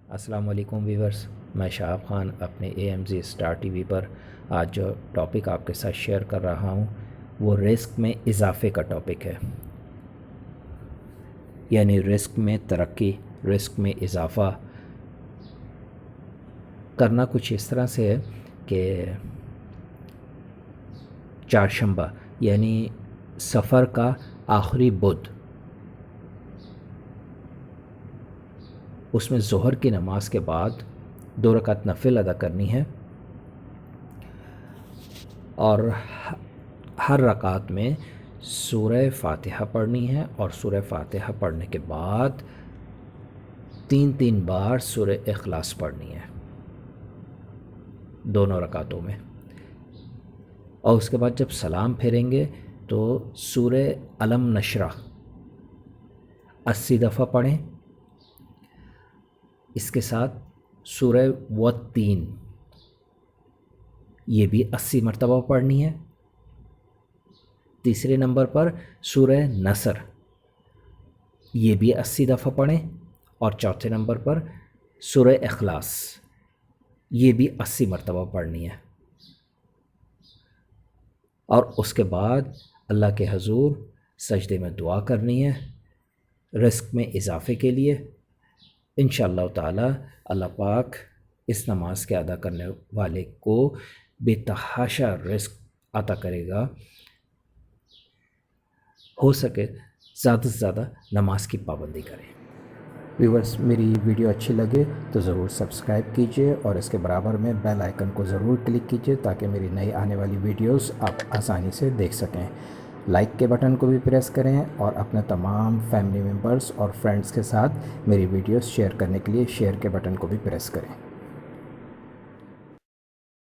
السلام علیکم ویورز، میں شہاب خان اپنے AMZ اسٹار ٹی وی پر آج جو ٹاپک آپ کے ساتھ شیئر کر رہا ہوں وہ رزق میں اضافے کا ٹاپک ہے، یعنی رزق میں ترقی، رزق میں اضافہ کرنا کچھ اس طرح سے ہے کہ چہارشنبہ یعنی سفر کا آخری بدھ، اس میں ظہر کی نماز کے بعد 2 رکعت نفل ادا کرنی ہے اور ہر رکعت میں سورہ فاتحہ پڑھنی ہے، اور سورہ فاتحہ پڑھنے کے بعد 3 بار سورہ اخلاص پڑھنی ہے دونوں رکعتوں میں، اور اس کے بعد جب سلام پھیریں گے تو سورہ علم نشرح 80 دفعہ پڑھیں، اس کے ساتھ سورہ والتین یہ بھی 80 مرتبہ پڑھنی ہے، تیسرے نمبر پر سورہ نصر یہ بھی 80 دفعہ پڑھیں، اور چوتھے نمبر پر سورہ اخلاص یہ بھی 80 مرتبہ پڑھنی ہے، اور اس کے بعد اللہ کے حضور سجدے میں دعا کرنی ہے رزق میں اضافے کے لیے۔ انشاءاللہ تعالی اللہ پاک اس نماز کے ادا کرنے والے کو بے تحاشا رزق عطا کرے گا۔ ہو سکے زیادہ سے زیادہ نماز کی پابندی کریں۔ ویورز، میری ویڈیو اچھی لگے تو ضرور سبسکرائب کیجئے اور اس کے برابر میں بیل آئیکن کو ضرور کلک کیجئے تاکہ میری نئی آنے والی ویڈیوز آپ آسانی سے دیکھ سکیں۔ لائک کے بٹن کو بھی پریس کریں اور اپنے تمام فیملی ممبرز اور فرینڈز کے ساتھ میری ویڈیوز شیئر کرنے کے لیے شیئر کے بٹن کو بھی پریس کریں۔